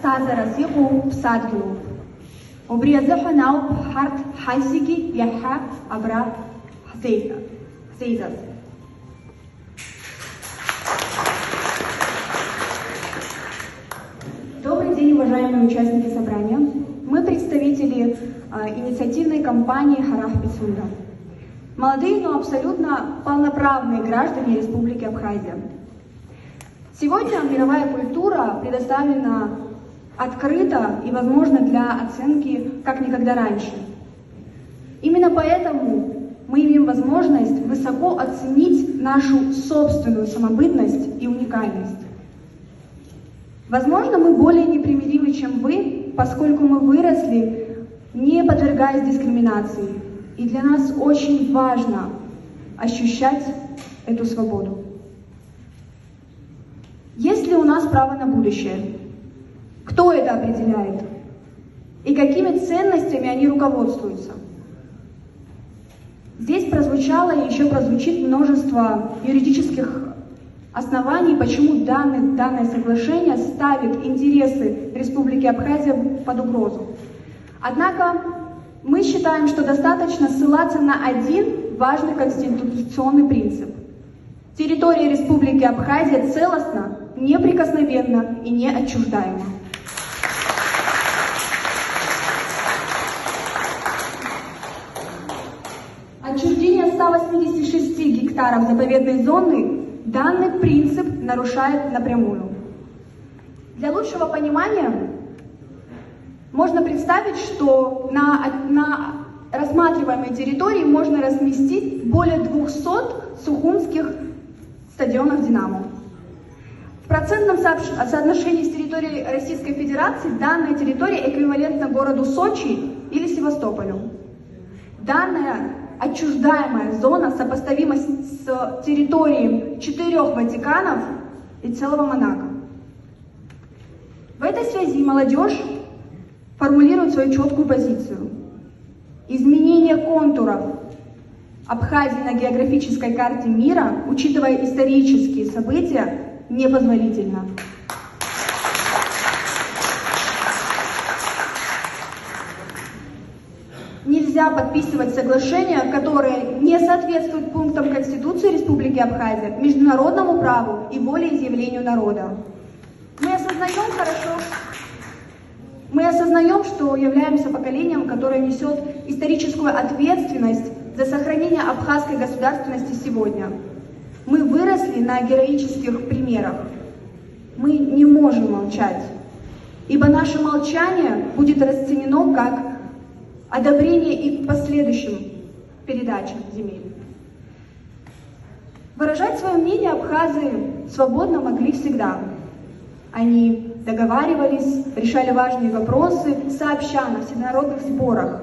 стазара сигу псадгилу. Обриязаха науп харт хайсиги яха абра хзейзас. Добрый день, уважаемые участники собрания. Мы представители инициативной кампании «Харах Пицунда». Молодые, но абсолютно полноправные граждане Республики Абхазия. Сегодня мировая культура предоставлена открыто и возможно для оценки как никогда раньше. Именно поэтому мы имеем возможность высоко оценить нашу собственную самобытность и уникальность. Возможно, мы более непримиримы, чем вы, поскольку мы выросли, не подвергаясь дискриминации. И для нас очень важно ощущать эту свободу. Есть ли у нас право на будущее? Кто это определяет? И какими ценностями они руководствуются? Здесь прозвучало и еще прозвучит множество юридических оснований, почему данное соглашение ставит интересы Республики Абхазия под угрозу. Однако мы считаем, что достаточно ссылаться на один важный конституционный принцип. Территория Республики Абхазия целостна, неприкосновенна и неотчуждаема. Отчуждение 186 гектаров заповедной зоны данный принцип нарушает напрямую. Для лучшего понимания можно представить, что на рассматриваемой территории можно разместить более 200 сухумских стадионов «Динамо». В процентном соотношении с территорией Российской Федерации данная территория эквивалентна городу Сочи или Севастополю. Данная отчуждаемая зона сопоставима с территорией 4 Ватиканов и целого Монако. В этой связи молодежь формулирует свою четкую позицию. Изменение контуров Абхазии на географической карте мира, учитывая исторические события, непозволительно. Нельзя подписывать соглашения, которые не соответствуют пунктам Конституции Республики Абхазия, международному праву и волеизъявлению народа. Мы осознаем, что являемся поколением, которое несет историческую ответственность за сохранение абхазской государственности сегодня. Мы выросли на героических примерах. Мы не можем молчать, ибо наше молчание будет расценено как одобрение и к последующим передачам земель. Выражать свое мнение абхазы свободно могли всегда. Они договаривались, решали важные вопросы сообща на всенародных сборах.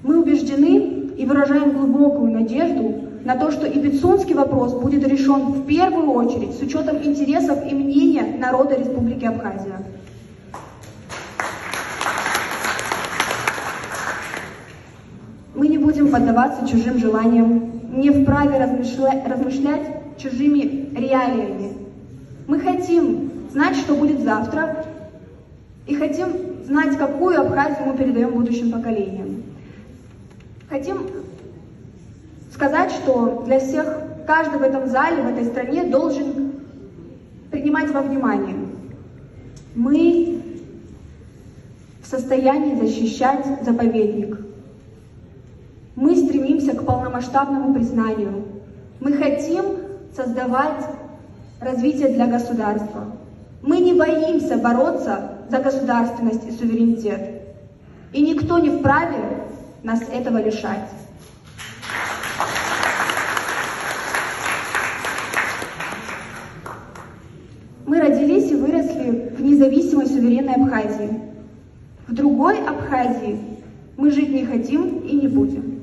Мы убеждены и выражаем глубокую надежду на то, что и Пицунский вопрос будет решен в первую очередь с учетом интересов и мнения народа Республики Абхазия. Мы не будем поддаваться чужим желаниям, не вправе размышлять чужими реалиями. Мы хотим знать, что будет завтра, и хотим знать, какую Абхазию мы передаем будущим поколениям. Хотим сказать, что для всех, каждый в этом зале, в этой стране должен принимать во внимание. Мы в состоянии защищать заповедник. Мы стремимся к полномасштабному признанию. Мы хотим создавать развитие для государства. Мы не боимся бороться за государственность и суверенитет. И никто не вправе нас этого лишать. Мы родились и выросли в независимой суверенной Абхазии. В другой Абхазии мы жить не хотим и не будем.